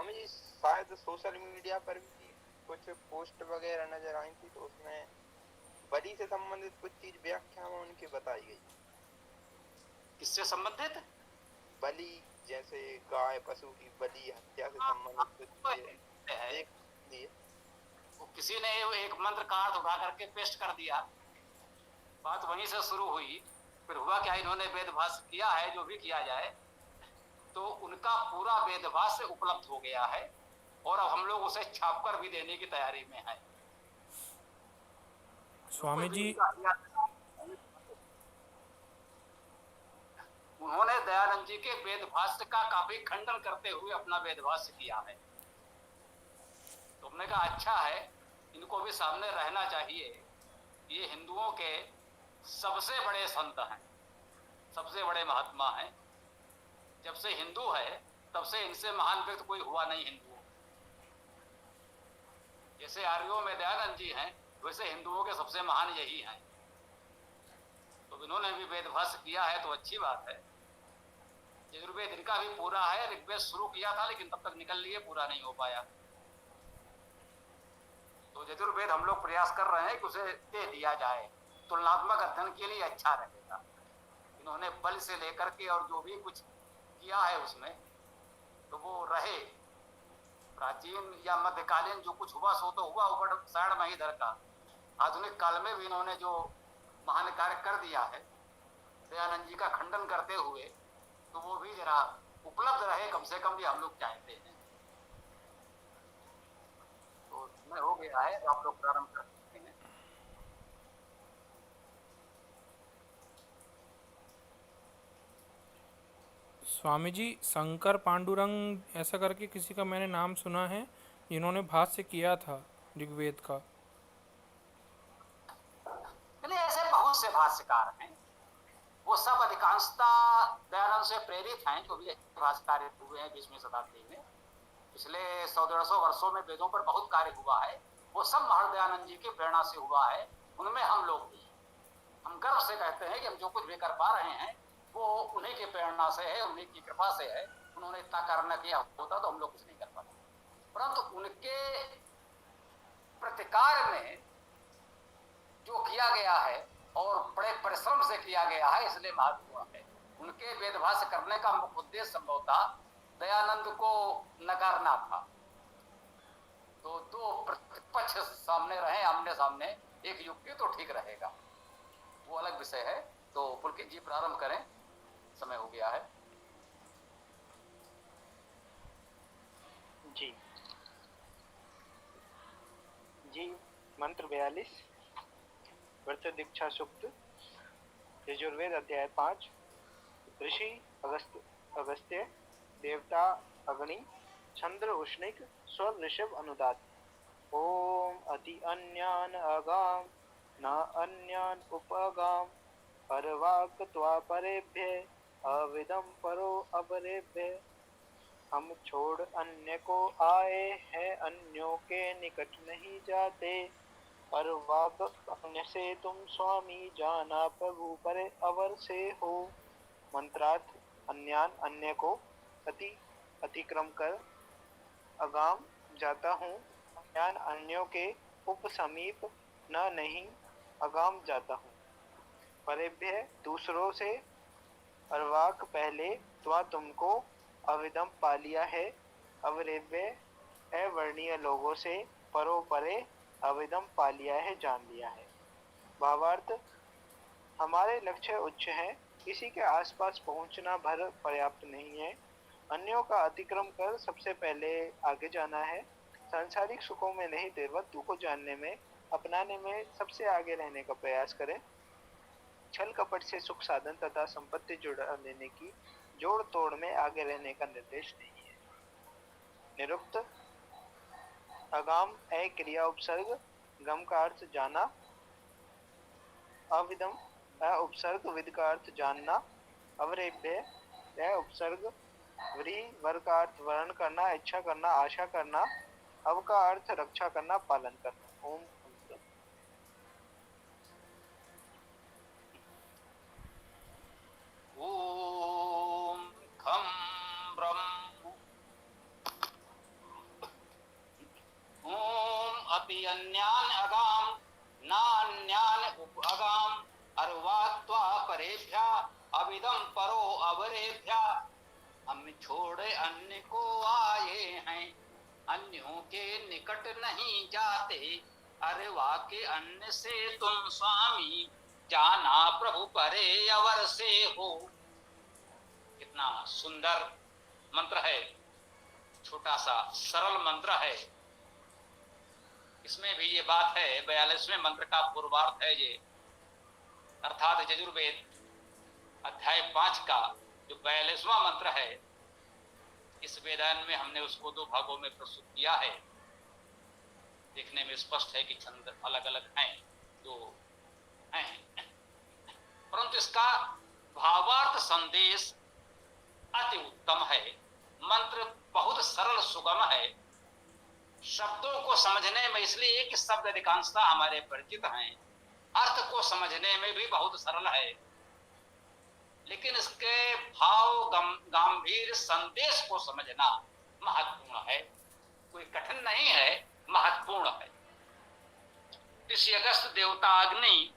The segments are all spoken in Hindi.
स्वामी जी शायद सोशल मीडिया पर भी कुछ पोस्ट वगैरह नजर आई थी, तो उसमें बलि से संबंधित कुछ चीज व्याख्या में उनकी बताई गई। किससे संबंधित? बलि, जैसे गाय पशु की बलि हत्या से हाँ, संबंधित कुछ तो चीजें है। देख लिए। वो किसी ने एक मंत्र का अर्थ उठा करके पेस्ट कर दिया, बात वहीं से शुरू हुई। फिर हुआ क्या, इन्होंने वेदभाष किया है, जो भी किया जाए तो उनका पूरा वेदभाष उपलब्ध हो गया है और अब हम लोग उसे छापकर भी देने की तैयारी में है। जो कुछ स्वामी भी जी, उनका किया, उन्होंने दयानंद जी के वेदभाष्य का काफी खंडन करते हुए अपना वेदभाष्य किया है। तो हमने कहा अच्छा है, इनको भी सामने रहना चाहिए। ये हिंदुओं के सबसे बड़े संत हैं, सबसे बड़े महात्मा हैं। जब से हिंदू है तब से इनसे महान व्यक्ति कोई हुआ नहीं हिंदुओं। जैसे आर्यों में दयानंद जी हैं, वैसे हिंदुओं के सबसे महान यही हैं। तो इन्होंने भी वेदभाष्य किया है तो अच्छी बात है। यजुर्वेद इनका भी पूरा है, ऋग्वेद शुरू किया था लेकिन तब तक निकल लिए, पूरा नहीं हो पाया। तो यजुर्वेद हम लोग प्रयास कर रहे हैं कि उसे दे दिया जाए, तुलनात्मक अध्ययन के लिए अच्छा रहेगा। इन्होंने बल से लेकर के और जो भी कुछ किया है उसमें, तो वो रहे। प्राचीन या मध्यकालीन जो कुछ हुआ सो तो हुआ ऊपर साइड में ही इधर का। आधुनिक काल में भी इन्होंने जो महान कार्य कर दिया है दयानंद जी का खंडन करते हुए, तो वो भी जरा उपलब्ध रहे कम से कम, ये हम लोग चाहते हैं। तो समय हो गया है, तो आप लोग प्रारंभ कर सकते हैं। स्वामी जी, शंकर पांडुरंग ऐसा करके किसी का मैंने नाम सुना है, जिन्होंने भाष्य किया था ऋग्वेद का। नहीं, ऐसे बहुत से भाष्यकार हैं, वो सब अधिकांशता दयानंद से प्रेरित हैं। जो भी भाष्यकार हुए हैं 20वीं शताब्दी में, पिछले 100-150 वर्षों में वेदों पर बहुत कार्य हुआ है, वो सब महाराज दयानंद जी की प्रेरणा से हुआ है। उनमें हम लोग भी, हम गर्व से कहते हैं कि हम जो कुछ भी कर पा रहे हैं वो उन्हीं की प्रेरणा से है, उन्हीं की कृपा से है। उन्होंने इतना कार्य न किया होता तो हम लोग कुछ नहीं कर पाते। परंतु उनके प्रतिकार में जो किया गया है और बड़े परिश्रम से किया गया है, इसलिए महत्व है। उनके वेदभाष करने का मुख्य उद्देश्य संभवतः दयानंद को नकारना था। तो दो प्रतिपक्ष सामने रहे, आमने सामने, एक युक्ति तो ठीक रहेगा, वो अलग विषय है। तो पुलकित जी प्रारंभ करें, समय हो गया है। जी जी, मंत्र 42, व्रत दीक्षा सूक्त, यजुर्वेद अध्याय 5। ऋषि अगस्त्य, देवता अग्नि, चंद्र उष्णिक, स्वर ऋषभ अनुदात। ओम अति अन्यान अगाम न अन्यान उपगाम, परवाक त्वा परेभ्य अविदम परो अपरेभ्य। हम छोड़ अन्य को आए हैं, अन्यों के निकट नहीं जाते। पर वाक अन्य से तुम स्वामी, जाना प्रभु पर अवर से हो। मंत्रार्थ: अन्यान अन्य को, अति अतिक्रम कर, अगाम जाता हूँ, अन्यान अन्यों के, उप समीप, न नहीं, अगाम जाता हूँ। परेभ्य दूसरों से, अर्वाक पहले, त्वा तुमको, अविदम पा लिया है, अवरेभ्य अवर्णीय लोगों से, परो परे, अविदम पा लिया है, जान लिया है। भावार्थ: हमारे लक्ष्य उच्च है, किसी के आसपास पहुंचना भर पर्याप्त नहीं है। अन्यों का अतिक्रम कर सबसे पहले आगे जाना है। सांसारिक सुखों में नहीं, देवत्व को जानने में, अपनाने में सबसे आगे रहने का प्रयास करें। छल कपट से सुख साधन तथा संपत्ति जुड़ा लेने की जोड़ तोड़ में आगे रहने का निर्देश नहीं है। निरुक्त: अगाम ए क्रिया उपसर्ग, गम का अर्थ जाना, अविदम अ उपसर्ग विद का अर्थ जानना, अवरेभ्य अ उपसर्ग व्री वर का अर्थ वर्ण करना, इच्छा करना, आशा करना, अव का अर्थ रक्षा करना, पालन करना। ओम मंत्र। ओम खम ब्रह्म अति अन्यान अगाम नान्यान उप अगाम अर्वात्वा परेभ्या अविदम परो अवरेभ्या। हम छोड़े अन्य को आए हैं, अन्यों के निकट नहीं जाते। अरे वाके अन्य से तुम स्वामी, जाना प्रभु परे अवर से हो। कितना सुंदर मंत्र है, छोटा सा सरल मंत्र है। इसमें भी ये बात है, 42वें मंत्र का पूर्वार्थ है ये, अर्थात यजुर्वेद अध्याय 5 का जो 42वां मंत्र है, इस वेदान में हमने उसको 2 भागों में प्रस्तुत किया है। देखने में स्पष्ट है कि छंद अलग अलग हैं, 2 हैं, परंतु इसका भावार्थ संदेश अति उत्तम है। मंत्र बहुत सरल सुगम है। शब्दों को समझने में इसलिए कि शब्द अधिकांशतः हमारे परिचित हैं, अर्थ को समझने में भी बहुत सरल है, लेकिन इसके भाव गंभीर संदेश को समझना महत्वपूर्ण है। कोई कठिन नहीं है, महत्वपूर्ण है। ऋषि अगस्त देवता अग्नि,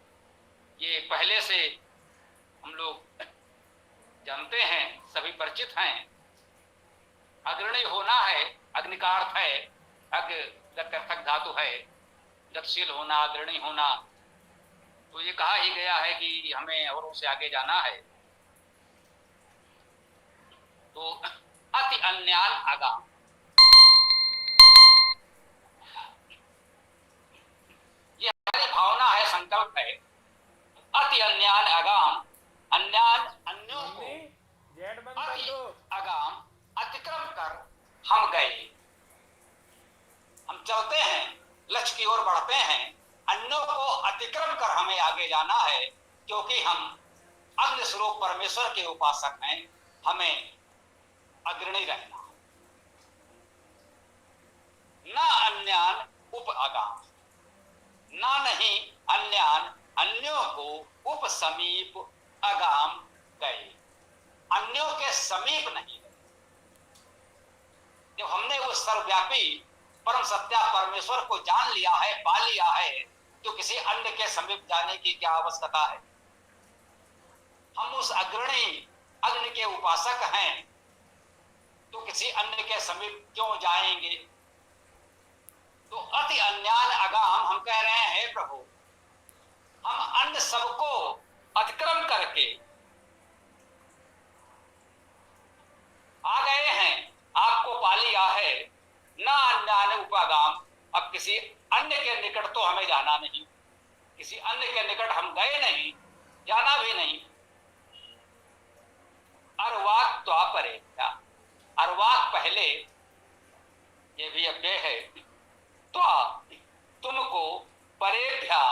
ये पहले से हम लोग जानते हैं, सभी परिचित हैं। अग्रणी होना है, अग्नि का अर्थ है अग, गत्यर्थक धातु है, गतिशील होना, अग्रणी होना। तो ये कहा ही गया है कि हमें औरों से आगे जाना है। तो अति अन्यान अगाम, ये हमारी भावना है, संकल्प है। अति अन्यान अगाम, अन्यान अन्यों को अति अगाम अतिक्रम कर हम गए। हम चलते हैं, लक्ष्य की ओर बढ़ते हैं, अन्यों को अतिक्रम कर हमें आगे जाना है, क्योंकि हम अग्नि स्वरूप परमेश्वर के उपासक हैं। हमें अग्रणी रहना, ना अन्यान उप अगाम, ना नहीं अन्यान अन्यों को उप समीप अगाम गए, अन्यों के समीप नहीं गए। जब हमने उस सर्वव्यापी परम सत्या परमेश्वर को जान लिया है, पा लिया है, तो किसी अन्य के समीप जाने की क्या आवश्यकता है। हम उस अग्रणी अग्नि के उपासक हैं, तो किसी अन्य के समीप क्यों जाएंगे। तो अति अन्यान अगाम हम कह रहे हैं, प्रभु हम अन्य सबको अतिक्रम करके आ गए हैं, आपको पा लिया है। ना अन्यान उपागाम, अब किसी अन्य के निकट तो हमें जाना नहीं, किसी अन्य के निकट हम गए नहीं, जाना भी नहीं। अर्वाक त्वा परे, अर्वाक पहले, ये भी अव्यय है, त्वा तुमको, परेभ्या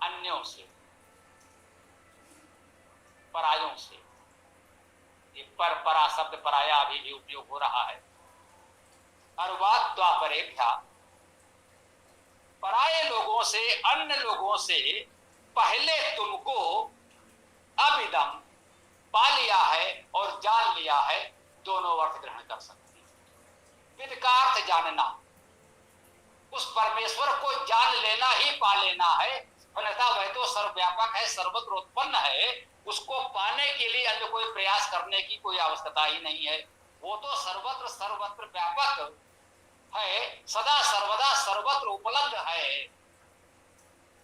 अन्यों से, परायों से। ये पर परा शब्द पराया अभी भी उपयोग हो रहा है। अर्वाक त्वा परेभ्या, पराये लोगों से, अन्य लोगों से पहले तुमको अविदम पा लिया है और जान लिया है, दोनों अर्थ ग्रहण कर सकते हैं। विद का अर्थ जानना, उस परमेश्वर को जान लेना ही पा लेना है। अन्यथा वह तो सर्वव्यापक है, सर्वत्र उत्पन्न है, उसको पाने के लिए अन्य कोई प्रयास करने की कोई आवश्यकता ही नहीं है। वो तो सर्वत्र सर्वत्र व्यापक है, सदा सर्वदा सर्वत्र उपलब्ध है।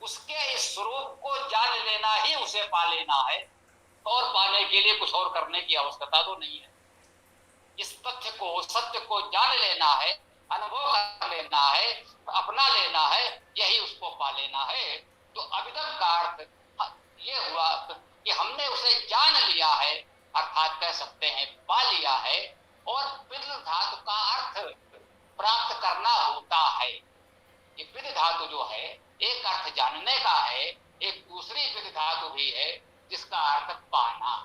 उसके इस स्वरूप को जान लेना ही उसे पा लेना है, और पाने के लिए कुछ और करने की आवश्यकता तो नहीं है। इस तथ्य को, सत्य को जान लेना है, अनुभव कर लेना है, अपना लेना है, यही उसको पा लेना है। तो अभिदम का अर्थ ये हुआ कि हमने उसे जान लिया है, अर्थात कह सकते हैं पा लिया है। और विद धातु का अर्थ प्राप्त करना होता है। ये विद धातु जो है, एक अर्थ जानने का है, एक दूसरी विद धातु भी है जिसका अर्थ पाना।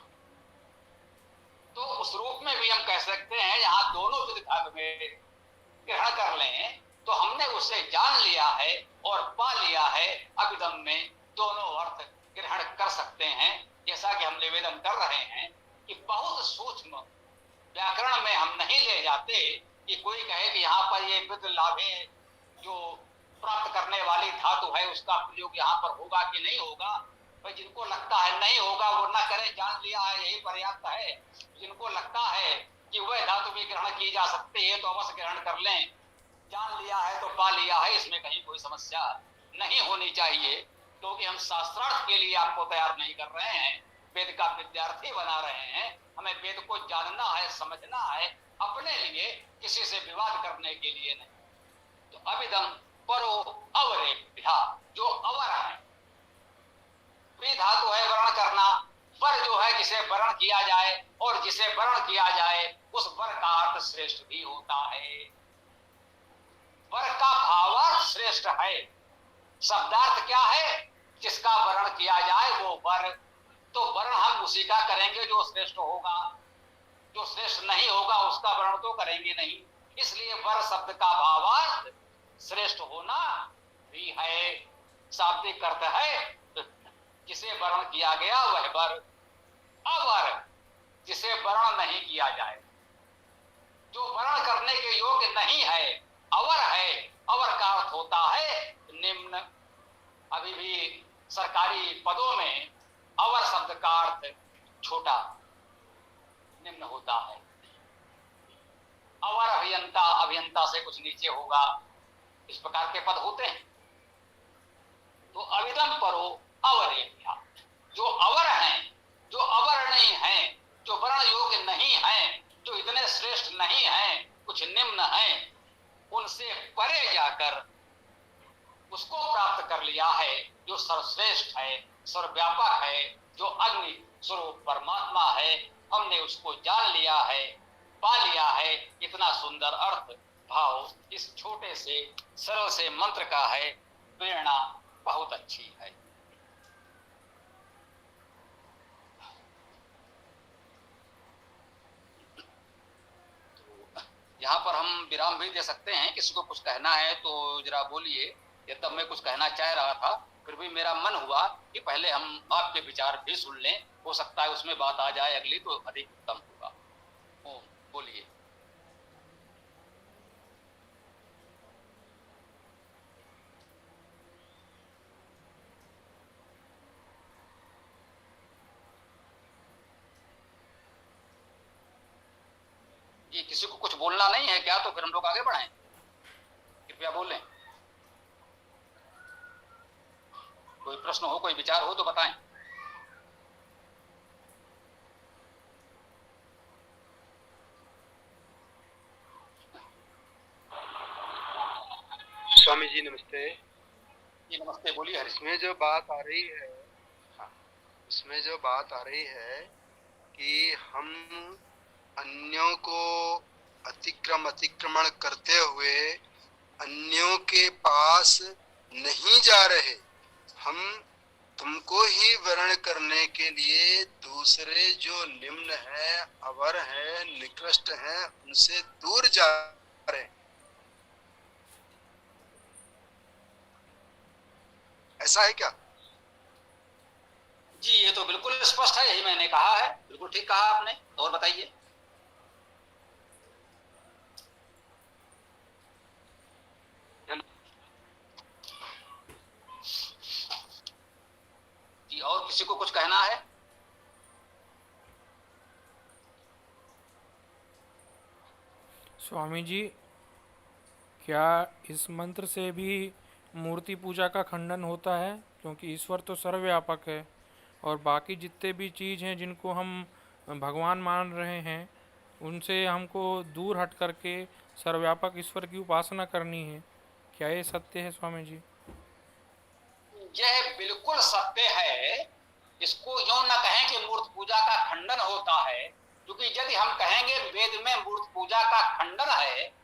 तो उस रूप में भी हम कह सकते हैं, यहाँ दोनों विद धातु में ग्रहण कर लें तो हमने उसे जान लिया है और पा लिया है। अभिदम में दोनों अर्थ ग्रहण कर सकते हैं। जैसा कि हम निवेदन कर रहे हैं कि बहुत सूक्ष्म व्याकरण में हम नहीं ले जाते कि कोई कहे कि यहाँ पर ये विद लाभे जो प्राप्त करने वाली धातु है उसका प्रयोग यहाँ पर होगा कि नहीं होगा। भाई जिनको लगता है नहीं होगा वो ना करें, जान लिया है यही पर्याप्त है। जिनको लगता है कि वह धातु भी ग्रहण की जा सकती है तो अवश्य ग्रहण कर लें, जान लिया है तो पा लिया है, इसमें कहीं कोई समस्या नहीं होनी चाहिए। क्योंकि हम शास्त्रार्थ के लिए आपको तैयार नहीं कर रहे हैं, वेद का विद्यार्थी बना रहे हैं। हमें वेद को जानना है, समझना है, अपने लिए, किसी से विवाद करने के लिए नहीं। तो अभिदम परो अवरे विधा, जो अवर है, वे धातु है वर्ण करना, पर जो है जिसे वर्ण किया जाए और जिसे वर्ण किया जाए उस वर का अर्थ श्रेष्ठ भी होता है। वर का भावार्थ श्रेष्ठ है। शब्दार्थ क्या है? जिसका वर्ण किया जाए वो वर। तो वर्ण हम उसी का करेंगे जो श्रेष्ठ होगा, जो श्रेष्ठ नहीं होगा उसका वर्ण तो करेंगे नहीं। इसलिए वर शब्द का भावार्थ श्रेष्ठ होना भी है। शाब्दिक अर्थ है जिसे वर्ण किया गया वह वर। अवर जिसे वर्ण नहीं किया जाए, जो वर्ण करने के योग्य नहीं है, अवर है। अवर का अर्थ होता है निम्न। अभी भी सरकारी पदों में अवर शब्द का अर्थ छोटा, निम्न होता है। अवर अभियंता, अभियंता से कुछ नीचे होगा, इस प्रकार के पद होते हैं। तो अविदम परो अवरेभ्या, जो अवर हैं, जो अवर्णीय हैं, जो वर्ण योग्य नहीं हैं, जो इतने श्रेष्ठ नहीं हैं, कुछ निम्न हैं, उनसे परे जाकर उसको प्राप्त कर लिया है जो सर्वश्रेष्ठ है, सर्वव्यापक है, जो अग्नि स्वरूप परमात्मा है। हमने उसको जान लिया है, पा लिया है। इतना सुंदर अर्थ भाव इस छोटे से सरल से मंत्र का है। प्रेरणा बहुत अच्छी है। यहाँ पर हम विराम भी दे सकते हैं, किसी को कुछ कहना है तो जरा बोलिए। ये तब मैं कुछ कहना चाह रहा था, फिर भी मेरा मन हुआ कि पहले हम आपके विचार भी सुन लें, हो सकता है उसमें बात आ जाए अगली तो अधिक उत्तम होगा। बोलिए। ये किसी को कुछ बोलना नहीं है क्या? तो फिर हम लोग आगे बढ़ें, कृपया बोलें। कोई प्रश्न हो, कोई विचार हो तो बताएं। स्वामी जी नमस्ते। जी नमस्ते, बोलिए। हरीश। इसमें जो बात आ रही है, उसमें जो बात आ रही है कि हम अन्यों को अतिक्रमण करते हुए अन्यों के पास नहीं जा रहे, हम तुमको ही वर्ण करने के लिए दूसरे जो निम्न है, अवर है, निकृष्ट हैं, उनसे दूर जा रहे हैं। ऐसा है क्या? जी ये तो बिल्कुल स्पष्ट है, यही मैंने कहा है। बिल्कुल ठीक कहा आपने। और बताइए। जी और किसी को कुछ कहना है? स्वामी जी, क्या इस मंत्र से भी मूर्ति पूजा का खंडन होता है? क्योंकि ईश्वर तो सर्वव्यापक है और बाकी जितने भी चीज़ हैं जिनको हम भगवान मान रहे हैं उनसे हमको दूर हट करके सर्वव्यापक ईश्वर की उपासना करनी है। क्या ये सत्य है स्वामी जी? यह बिल्कुल सत्य है। इसको यूं न कहें कि मूर्ति पूजा का खंडन होता है, क्योंकि यदि हम कहेंगे वेद में मूर्ति पूजा का खंडन है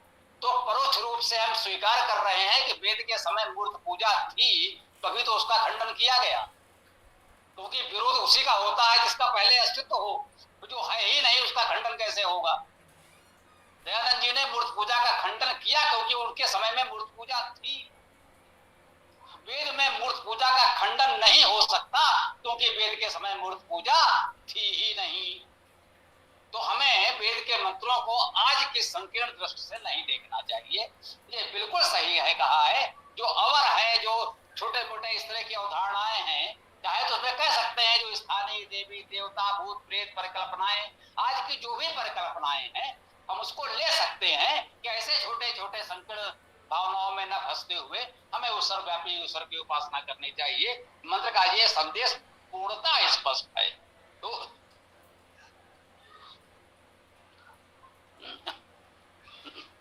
तो परोक्ष रूप से हम स्वीकार कर रहे हैं कि वेद के समय मूर्ति पूजा थी, तभी तो उसका खंडन किया गया। क्योंकि विरोध उसी का होता है जिसका पहले अस्तित्व हो, जो है ही नहीं उसका खंडन कैसे होगा। दयानंद जी ने मूर्ति पूजा का खंडन किया क्योंकि उनके समय में मूर्ति पूजा थी। वेद में मूर्ति पूजा का खंडन नहीं हो सकता क्योंकि वेद के समय मूर्ति पूजा थी ही नहीं। तो हमें वेद के मंत्रों को आज की संकीर्ण दृष्टि से नहीं देखना चाहिए। ये बिल्कुल सही है कहा है जो अवर है, जो छोटे मोटे इस तरह की अवधारणाएं हैं, चाहे तो उसमें कह सकते हैं जो स्थानीय देवी देवता भूत प्रेत परिकल्पनाएं, आज की जो भी परिकल्पनाएं हैं, हम उसको ले सकते हैं कि ऐसे छोटे छोटे संकीर्ण भावनाओं में न फंसते हुए हमें उस सर्वव्यापी ईश्वर की उपासना करनी चाहिए। मंत्र का ये संदेश पूर्णतः स्पष्ट है। तो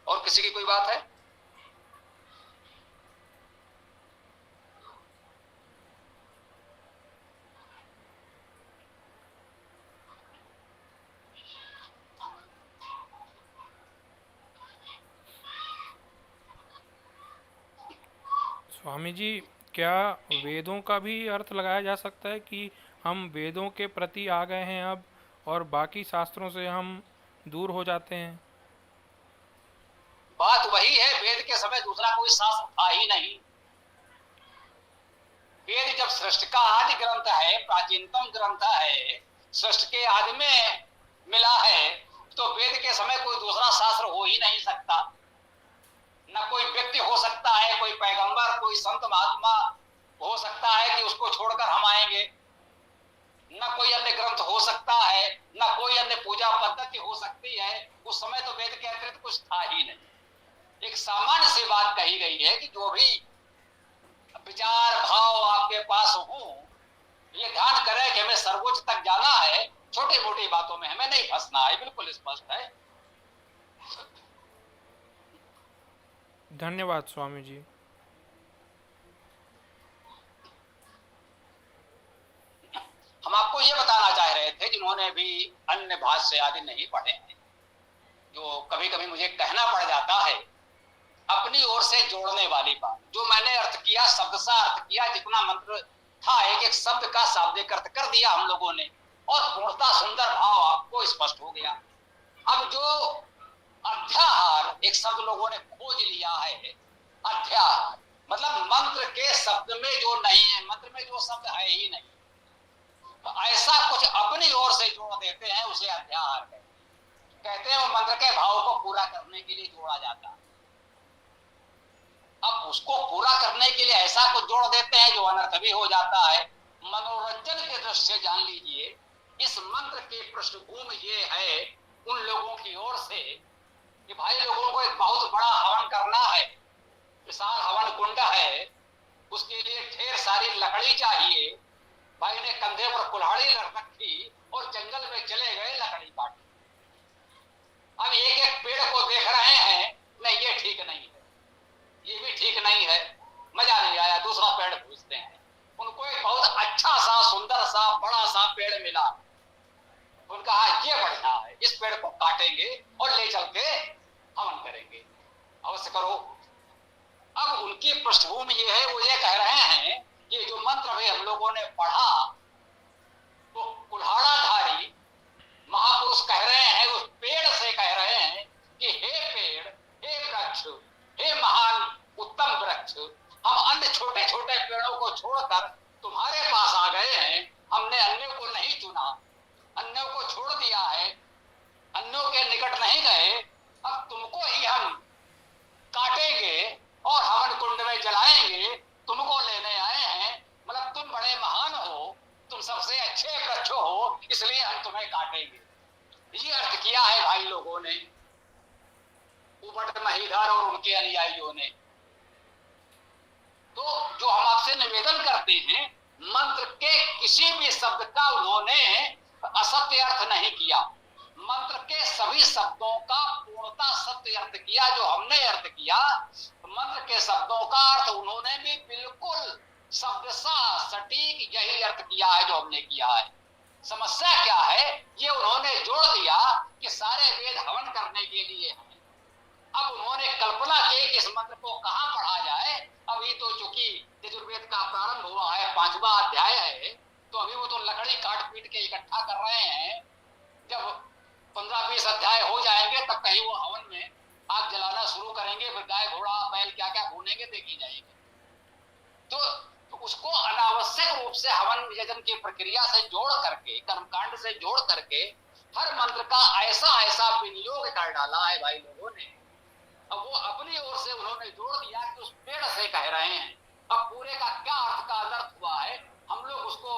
और किसी की कोई बात है? स्वामी जी, क्या वेदों का भी अर्थ लगाया जा सकता है कि हम वेदों के प्रति आ गए हैं अब और बाकी शास्त्रों से हम दूर हो जाते हैं? बात वही है, वेद के समय दूसरा कोई शास्त्र था ही नहीं। वेद जब सृष्टि का आदि ग्रंथ है, प्राचीनतम ग्रंथ है, सृष्टि के आदि में मिला है, तो वेद के समय कोई दूसरा शास्त्र हो ही नहीं सकता। न कोई व्यक्ति हो सकता है, कोई पैगंबर, कोई संत महात्मा हो सकता है कि उसको छोड़कर हम आएंगे। न कोई अन्य ग्रंथ हो सकता है, न कोई अन्य पूजा पद्धति हो सकती है। उस समय तो वेद के अतिरिक्त कुछ था ही नहीं। एक सामान्य सी बात कही गई है कि जो भी विचार भाव आपके पास हो, ये ध्यान करें कि हमें सर्वोच्च तक जाना है, छोटी मोटी बातों में हमें नहीं फंसना है। बिल्कुल स्पष्ट है। धन्यवाद स्वामी जी। हम आपको ये बताना चाह रहे थे, जिन्होंने भी अन्य भाष्य आदि नहीं पढ़े हैं, जो कभी कभी मुझे कहना पड़ जाता है, अपनी ओर से जोड़ने वाली बात, जो मैंने अर्थ किया, शब्द सा अर्थ किया, जितना मंत्र था एक एक शब्द का शाब्दिक अर्थ कर दिया हम लोगों ने, और पूर्णता सुंदर भाव आपको स्पष्ट हो गया। अब जो अध्याहार एक शब्द लोगों ने खोज लिया है, अध्याहार मतलब मंत्र के शब्द में जो नहीं है, मंत्र में जो शब्द है ही नहीं, तो ऐसा कुछ अपनी ओर से जोड़ देते हैं, उसे अध्याहार कहते हैं। वो मंत्र के भाव को पूरा करने के लिए जोड़ा जाता है। अब उसको पूरा करने के लिए ऐसा कुछ जोड़ देते हैं जो अनर्थ भी हो जाता है। मनोरंजन के दृष्टि से जान लीजिए, इस मंत्र की पृष्ठभूमि ये है उन लोगों की ओर से कि भाई लोगों को एक बहुत बड़ा हवन करना है, विशाल हवन कुंड है, उसके लिए ढेर सारी लकड़ी चाहिए। भाई ने कंधे पर कुल्हाड़ी रखी और जंगल में चले गए लकड़ी काटने। अब एक एक पेड़ को देख रहे हैं, नहीं ये ठीक नहीं है, ये भी ठीक नहीं है, मजा नहीं आया, दूसरा पेड़ पूछते हैं। उनको एक बहुत अच्छा सा सुंदर सा बड़ा सा पेड़ मिला, उनका हाँ ये बढ़िया है, इस पेड़ को काटेंगे और ले चल के हवन करेंगे, अवश्य करो। अब उनकी पृष्ठभूमि ये है, वो ये कह रहे हैं कि जो मंत्र भी हम लोगों ने पढ़ा, तो कुल्हाड़ाधारी महापुरुष कह रहे हैं, उस पेड़ से कह रहे हैं कि हे पेड़, हे वृक्ष, हे महान उत्तम वृक्ष, हम अन्य छोटे छोटे पेड़ों को छोड़कर तुम्हारे पास आ गए हैं। हमने अन्य को नहीं चुना, अन्यों को छोड़ दिया है, अन्यों के निकट नहीं गए। अब तुमको ही हम काटेंगे और हवन कुंड में जलाएंगे, तुमको लेने आए हैं। मतलब तुम बड़े महान हो, तुम सबसे अच्छे वृक्ष हो, इसलिए हम तुम्हें काटेंगे। ये अर्थ किया है भाई लोगों ने, उबट महीधर और उनके अनुयायियों ने। तो जो हम आपसे निवेदन करते हैं, मंत्र के किसी भी शब्द का उन्होंने असत्य अर्थ नहीं किया, मंत्र के सभी शब्दों का पूर्णता सत्य अर्थ किया। जो हमने अर्थ किया, मंत्र के शब्दों का अर्थ उन्होंने भी बिल्कुल शब्द सा सटीक यही अर्थ किया है जो हमने किया है। समस्या क्या है, ये उन्होंने जोड़ दिया कि सारे वेद हवन करने के लिए हैं। अब उन्होंने कल्पना की कि इस मंत्र को कहां पढ़ा जाए। अभी तो चूंकि यजुर्वेद का प्रारंभ हुआ है, 5वां अध्याय है, तो अभी वो तो लकड़ी काट पीट के इकट्ठा कर रहे हैं। जब 15-20 अध्याय हो जाएंगे तब कहीं वो हवन में आग जलाना शुरू करेंगे, फिर गाय घोड़ा बैल क्या क्या भूनेंगे देखी जाएगी। तो उसको अनावश्यक रूप से हवन यजन की प्रक्रिया से जोड़ करके, कर्मकांड से जोड़ करके हर मंत्र का ऐसा ऐसा विनियोग कर डाला है भाई लोगों ने। अब वो अपनी ओर से उन्होंने जोड़ दिया कि उस पेड़ से कह रहे हैं। अब पूरे का क्या अर्थ का अनर्थ हुआ है, हम लोग उसको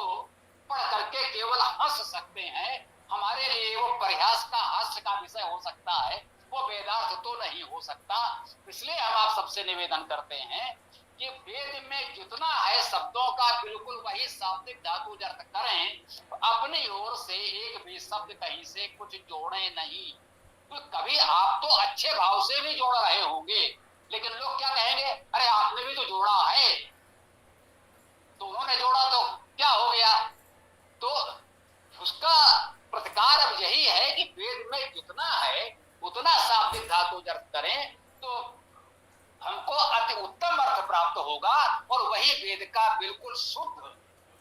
पढ़ करके केवल हंस सकते हैं। हमारे लिए वो परिहास का हास्य का विषय हो सकता है, वो वेदार्थ तो नहीं हो सकता। इसलिए हम आप सबसे निवेदन करते हैं कि वेद में जितना है शब्दों का बिल्कुल वही शाब्दिक धातु अर्थ करें, अपनी ओर से एक भी शब्द कहीं से कुछ जोड़े नहीं। तो कभी आप तो अच्छे भाव से भी जोड़ रहे होंगे, लेकिन लोग क्या कहेंगे, अरे आपने भी तो जोड़ा है, तो उन्होंने जोड़ा तो क्या हो गया। तो उसका प्रतिकार अब यही है कि वेद में जितना है उतना शाब्दिक धातु अर्थ करें तो हमको अति उत्तम अर्थ प्राप्त होगा, और वही वेद का बिल्कुल शुद्ध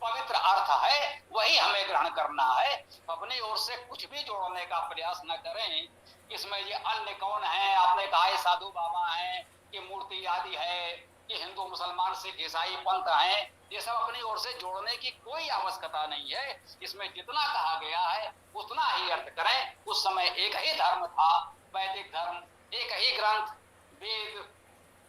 पवित्र अर्थ है, वही हमें ग्रहण करना है। अपनी ओर से कुछ भी जोड़ने का प्रयास न करें। इसमें ये अन्य कौन है, आपने कहा है साधु बाबा हैं, कि मूर्ति आदि है, कि हिंदू मुसलमान सिख ईसाई पंथ हैं, ये सब अपनी ओर से जोड़ने की कोई आवश्यकता नहीं है। इसमें जितना कहा गया है उतना ही अर्थ करें। उस समय एक ही धर्म था, वैदिक धर्म, एक ही ग्रंथ वेद,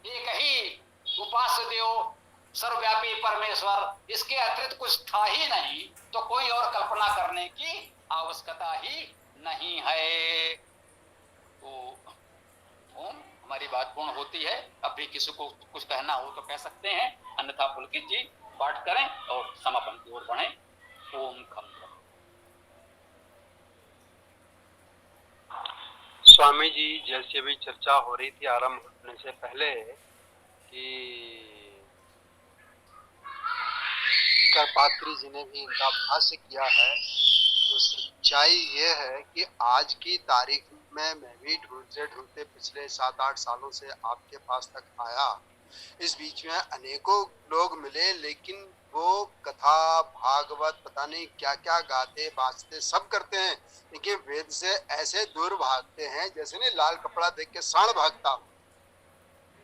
एक ही उपास्य देव सर्वव्यापी परमेश्वर, इसके अतिरिक्त कुछ था ही नहीं, तो कोई और कल्पना करने की आवश्यकता ही नहीं है। तो ओम, हमारी बात पूर्ण होती है। अब भी किसी को कुछ कहना हो तो कह सकते हैं, अन्यथा पुलकित जी पाठ करें और समापन की ओर बढ़ें। ओम खम। स्वामी जी, जैसे भी चर्चा हो रही थी आरंभ होने से पहले कि करपात्री जी ने भी इनका भाष्य किया है, तो सच्चाई ये है कि आज की तारीख में मैं भी ढूंढते पिछले 7-8 सालों से आपके पास तक आया। इस बीच में अनेकों लोग मिले, लेकिन वो कथा भागवत पता नहीं क्या क्या गाते बाजते सब करते हैं, लेकिन वेद से ऐसे दूर भागते हैं जैसे नहीं लाल कपड़ा देख के सांड भागता हो।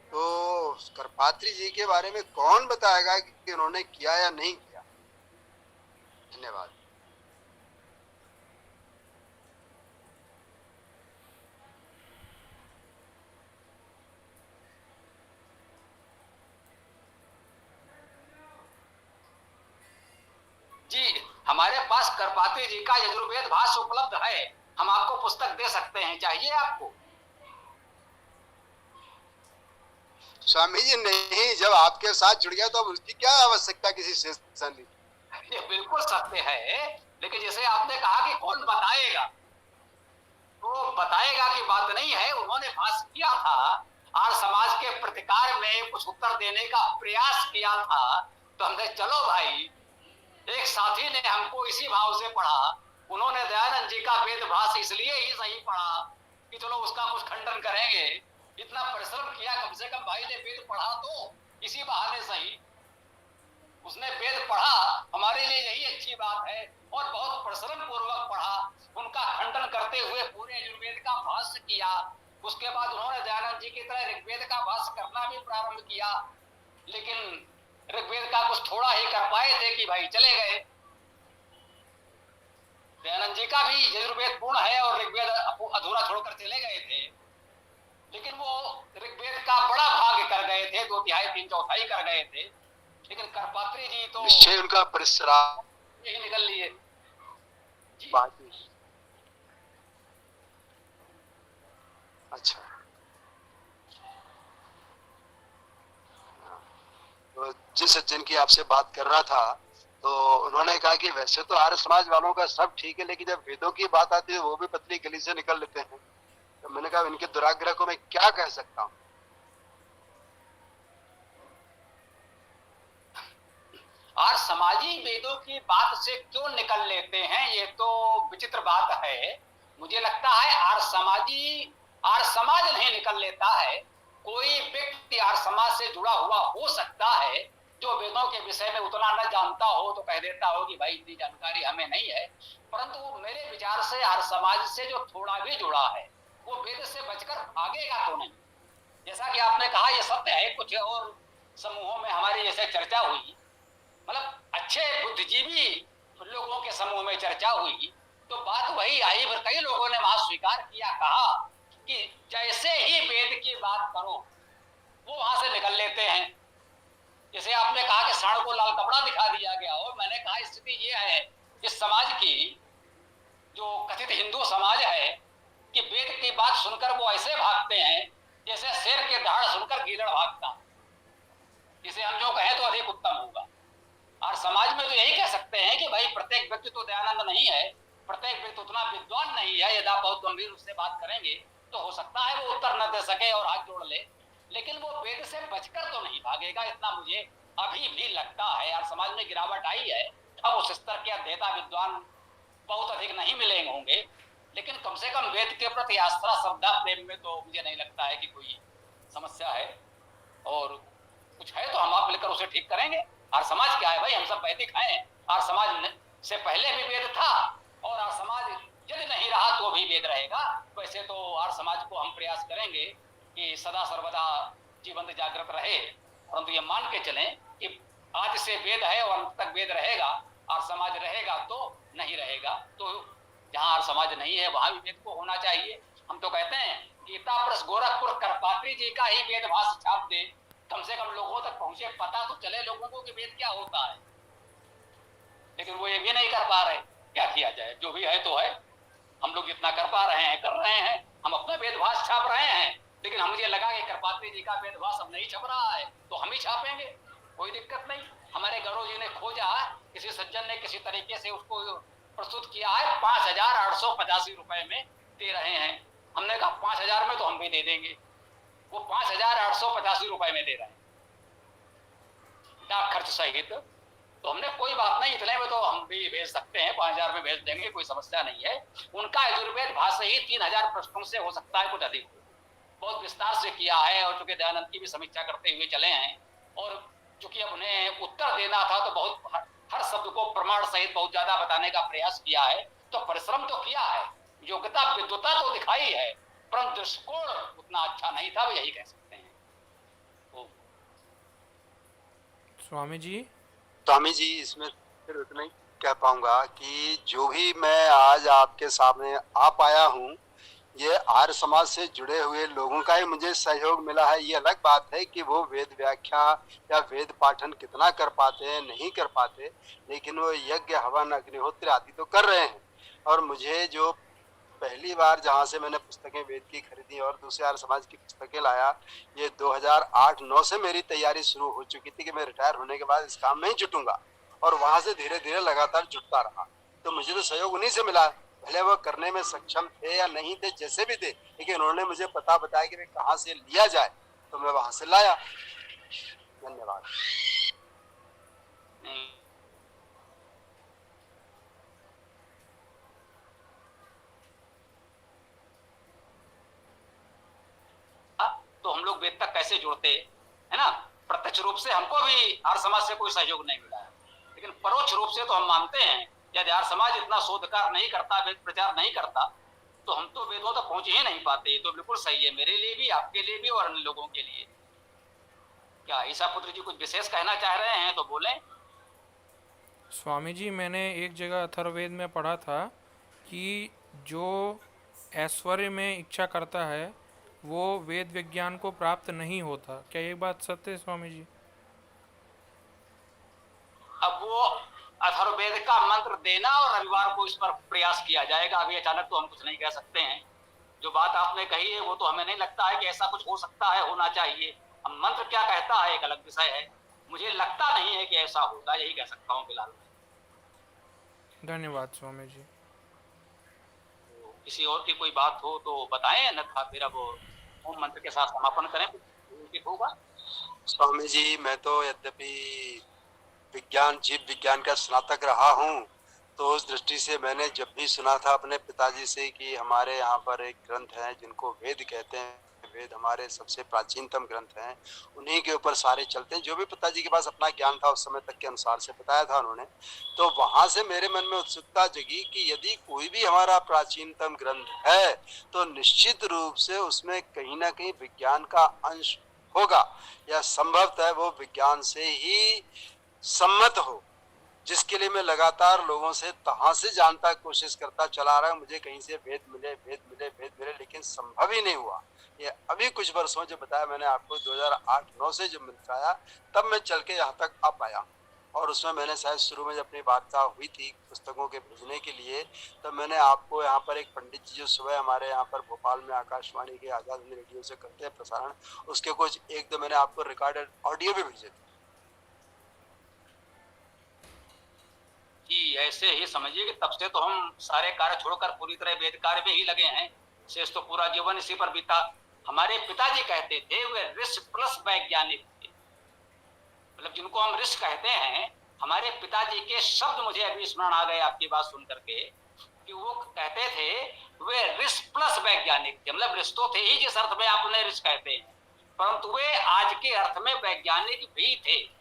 तो करपात्री जी के बारे में कौन बताएगा कि उन्होंने किया या नहीं किया। धन्यवाद। जी, हमारे पास करपात्री जी का यजुर्वेद भाष्य उपलब्ध है, हम आपको पुस्तक दे सकते हैं, चाहिए आपको? स्वामी जी नहीं, जब आपके साथ जुड़ गया तो अब उसकी क्या आवश्यकता किसी सेशन की। ये बिल्कुल सत्य है, लेकिन जैसे आपने कहा कि कौन बताएगा, तो बताएगा की बात नहीं है। उन्होंने भाष्य किया था और समाज के प्रतिकार में कुछ उत्तर देने का प्रयास किया था, तो हमने चलो भाई, एक साथी ने हमको इसी भाव से पढ़ा, उन्होंने दयानंद जी का वेद भाष्य इसलिए ही सही पढ़ा कि चलो उसका कुछ खंडन करेंगे। इतना परिश्रम किया, कम से कम भाई ने वेद पढ़ा तो इसी बहाने सही, उसने वेद पढ़ा, हमारे लिए यही अच्छी बात है, और बहुत परिश्रम पूर्वक पढ़ा, उनका खंडन करते हुए पूरे यजुर्वेद का भाष्य किया। उसके बाद उन्होंने दयानंद जी की तरह ऋग्वेद का भाष्य करना भी प्रारंभ किया, लेकिन ऋग्वेद का कुछ थोड़ा ही कर पाए थे कि भाई चले गए। दयानंद जी का भी यजुर्वेद पूर्ण है और ऋग्वेद अधूरा छोड़कर चले गए थे, लेकिन वो ऋग्वेद का बड़ा भाग कर गए थे, 2/3 3/4 कर गए थे। लेकिन करपात्री जी तो निश्चय उनका परिश्रम यही निकल लिए। अच्छा, तो जिस सज्जन की आपसे बात कर रहा था, तो उन्होंने कहा कि वैसे तो आर्य समाज वालों का सब ठीक है, लेकिन जब वेदों की बात आती है वो भी पतली गली से निकल लेते हैं। तो मैंने कहा इनके दुराग्रह को मैं क्या कह सकता हूँ। और समाजी वेदों की बात से क्यों निकल लेते हैं, ये तो विचित्र बात है। मुझे लगता है आर्य समाज नहीं निकल लेता है, कोई व्यक्ति आर्य समाज से जुड़ा हुआ हो सकता है, जो वेदों के विषय में उतना न जानता हो तो कह देता हो कि भाई इतनी जानकारी हमें नहीं है, परंतु मेरे विचार से आर्य समाज से जो थोड़ा भी जुड़ा है वो वेद से बचकर भागेगा तो नहीं। जैसा कि आपने कहा ये सत्य है, कुछ और समूहों में हमारी जैसे चर्चा हुई, मतलब अच्छे बुद्धिजीवी लोगों के समूह में चर्चा हुई, तो बात वही आई, पर कई लोगों ने वहां स्वीकार किया, कहा कि जैसे ही वेद की बात करो वो वहां से निकल लेते हैं। जैसे आपने कहा कि साढ़ को लाल कपड़ा दिखा दिया गया, और मैंने कहा स्थिति ये है इस समाज की, जो कथित हिंदू समाज है, कि वेद की बात सुनकर वो ऐसे भागते हैं जैसे शेर के दहाड़ सुनकर गीदड़ भागता। इसे हम जो कहें तो अधिक उत्तम होगा। और समाज में तो यही कह सकते हैं कि भाई प्रत्येक व्यक्ति तो दयानंद नहीं है, प्रत्येक व्यक्ति उतना विद्वान नहीं है। यदि आप बहुत गंभीर उससे बात करेंगे तो हो सकता है वो उत्तर न दे सके और हाथ जोड़ ले, लेकिन वो वेद से बचकर तो नहीं भागेगा, इतना मुझे अभी भी लगता है। और समाज में गिरावट आई है, अब उस स्तर के अध्येता विद्वान बहुत अधिक नहीं मिलेंगे होंगे, लेकिन कम से कम वेद के प्रति आस्था श्रद्धा प्रेम में तो मुझे नहीं लगता है कि कोई समस्या है। और कुछ है तो हम आप मिलकर उसे ठीक करेंगे। और समाज क्या है भाई, हम सब वैदिक हैं। और समाज से पहले भी वेद था, और आर्य समाज यदि नहीं रहा तो भी वेद रहेगा। वैसे तो आर्य समाज को हम प्रयास करेंगे कि सदा सर्वदा जीवंत जागृत रहे, परंतु ये मान के चलें कि आज से वेद है और अंत तक वेद रहेगा। और समाज रहेगा तो नहीं रहेगा, तो जहाँ आर्य समाज नहीं है वहां भी वेद को होना चाहिए। हम तो कहते हैं गीता प्रेस गोरखपुर करपात्री जी का ही वेद भाष्य छाप दे, कम से कम लोगों तक पहुंचे, पता तो चले लोगों को कि वेद क्या होता है। लेकिन वो ये भी नहीं कर पा रहे, क्या किया जाए, जो भी है तो है। हम लोग जितना कर पा रहे हैं कर रहे हैं, हम अपना वेदभाष छाप रहे हैं। लेकिन हम मुझे लगा कि करपात्री जी का वेदभाष अब नहीं छप रहा है तो हम ही छापेंगे, कोई दिक्कत नहीं। हमारे गौरव जी ने खोजा, किसी सज्जन ने किसी तरीके से उसको प्रस्तुत किया है, 5,885 रुपए में दे रहे हैं। हमने कहा 5,000 में तो हम भी दे देंगे, वो 5,885 रुपए में दे रहे हैं डाक खर्च सहित। तो हमने कोई बात नहीं, इतने में तो हम भी भेज सकते हैं, 5,000 में भेज देंगे, कोई समस्या नहीं है। उनका यजुर्वेद भाष्य ही 3,000 पृष्ठों से हो सकता है कुछ अधिक, बहुत विस्तार से किया है। और चूंकि दयानंद की भी समीक्षा करते हुए चले हैं, और चूंकि अब उन्हें उत्तर देना था तो बहुत हर शब्द को प्रमाण सहित बहुत ज्यादा बताने का प्रयास किया है। तो परिश्रम तो किया है, योग्यता विद्वता तो दिखाई है, परंतु दृष्टिकोण उतना अच्छा नहीं था, वो यही कह सकते हैं। तो स्वामी जी इसमें फिर उतना ही कह पाऊंगा कि जो भी मैं आज आपके सामने आ पाया हूँ, ये आर्य समाज से जुड़े हुए लोगों का ही मुझे सहयोग मिला है। ये अलग बात है कि वो वेद व्याख्या या वेद पाठन कितना कर पाते हैं नहीं कर पाते, लेकिन वो यज्ञ हवन अग्निहोत्र आदि तो कर रहे हैं। और मुझे जो पहली बार जहाँ से मैंने पुस्तकें वेद की खरीदी और दूसरे आर्य समाज की पुस्तकें लाया, ये 2008-9 से मेरी तैयारी शुरू हो चुकी थी कि मैं रिटायर होने के बाद इस काम में ही जुटूंगा, और वहां से धीरे धीरे लगातार जुटता रहा। तो मुझे तो सहयोग उन्हीं से मिला, भले वो करने में सक्षम थे या नहीं थे, जैसे भी थे, लेकिन उन्होंने मुझे पता बताया कि कहाँ से लिया जाए, तो मैं वहां से लाया। धन्यवाद। तो हम लोग वेद तक कैसे जुड़ते है ना। प्रत्यक्ष रूप से हमको भी आर्य समाज से कोई सहयोग नहीं मिला है, लेकिन परोक्ष रूप से तो हम मानते हैं यदि आर्य समाज इतना शोधकार नहीं करता, वेद प्रचार नहीं करता, तो हम तो वेदों तक पहुंच ही नहीं पाते। तो बिल्कुल सही है, मेरे लिए भी, आपके लिए भी और अन्य लोगों के लिए। क्या ईसा पुत्र जी कुछ विशेष कहना चाह रहे हैं तो बोलें। स्वामी जी, मैंने एक जगह अथर्ववेद में पढ़ा था कि जो ऐश्वर्य में इच्छा करता है वो वेद विज्ञान को प्राप्त नहीं होता। क्या ये बात सत्य है स्वामी जी? अब वो अथर्ववेद का मंत्र देना और रविवार को इस पर प्रयास किया जाएगा। अभी अचानक तो हम कुछ नहीं कह सकते हैं। जो बात आपने कही है वो तो हमें नहीं लगता है कि ऐसा कुछ हो सकता है, होना चाहिए। अब मंत्र क्या कहता है एक अलग विषय है, मुझे लगता नहीं है कि ऐसा होगा, यही कह सकता हूँ फिलहाल। धन्यवाद स्वामी जी। तो किसी और की कोई बात हो तो बताएं, अन्यथा फिर अब ओम मंत्र के साथ समापन करें, उचित होगा। स्वामी जी, मैं तो यद्यपि विज्ञान जीव विज्ञान का स्नातक रहा हूँ, तो उस दृष्टि से मैंने जब भी सुना था अपने पिताजी से कि हमारे यहाँ पर एक ग्रंथ है जिनको वेद कहते हैं, वेद हमारे सबसे प्राचीनतम ग्रंथ हैं, उन्हीं के ऊपर सारे चलते हैं। जो भी पिताजी के पास अपना ज्ञान था उस समय तक के अनुसार से बताया था उन्होंने, तो वहां से मेरे मन में उत्सुकता जगी कि यदि कोई भी हमारा प्राचीनतम ग्रंथ है तो निश्चित रूप से उसमें कहीं ना कहीं विज्ञान का अंश होगा, या संभवतः वो विज्ञान से ही सम्मत हो, जिसके लिए मैं लगातार लोगों से तहाँ से जानता कोशिश करता चला रहा हूँ। मुझे कहीं से वेद मिले, लेकिन संभव ही नहीं हुआ। ये अभी कुछ वर्षों जो बताया मैंने आपको 2008-9 से जब मंत्र आया तब मैं चल के यहाँ तक आ पाया। और उसमें मैंने शायद शुरू में जब अपनी वार्ता हुई थी पुस्तकों के भेजने के लिए तब मैंने आपको यहाँ पर एक पंडित जी जो सुबह हमारे यहाँ पर भोपाल में आकाशवाणी के आजाद हिंद रेडियो से करते हैं प्रसारण, उसके कुछ एक दो मैंने आपको रिकॉर्डेड ऑडियो भी भेजे थे। कि ऐसे ही समझिए कि तब से तो हम सारे कार्य छोड़कर पूरी तरह वेद कार्य में ही लगे हैं। शेष तो पूरा जीवन इसी पर बीता। हमारे पिताजी कहते थे वे ऋषि प्लस वैज्ञानिक थे, मतलब जिनको हम ऋषि कहते हैं। हमारे पिताजी के शब्द मुझे अभी स्मरण आ गए आपकी बात सुन करके कि वो कहते थे वे ऋषि प्लस वैज्ञानिक थे। मतलब ऋषि तो थे ही जिस अर्थ में आप उन्हें ऋषि कहते हैं, परंतु वे आज के अर्थ में वैज्ञानिक भी थे।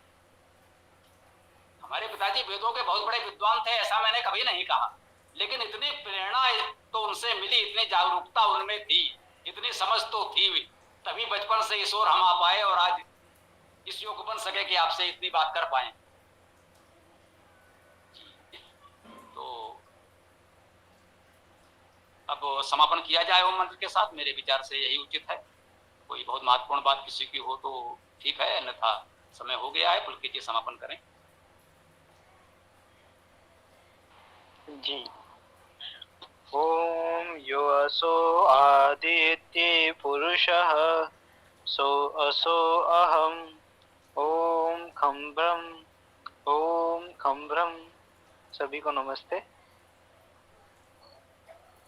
हमारे पिताजी वेदों के बहुत बड़े विद्वान थे, ऐसा मैंने कभी नहीं कहा, लेकिन इतनी प्रेरणा तो उनसे मिली, इतनी जागरूकता उनमें थी, इतनी समझ तो थी, तभी बचपन से इस ओर हम आ पाए और आज इस योग बन सके कि आपसे इतनी बात कर पाए। तो अब समापन किया जाए ओम मंत्र के साथ, मेरे विचार से यही उचित है। कोई बहुत महत्वपूर्ण बात किसी की हो तो ठीक है, अन्यथा समय हो गया है, पुलकित जी समापन करें। जी। ओम यो असो आदित्य पुरुषः सो असो अहम ओम खम ब्रह्म। सभी को नमस्ते।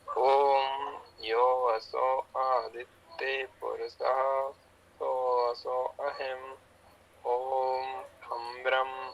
ओम यो असो आदित्य पुरुषः सो असो अहम् ओम खम ब्रह्म।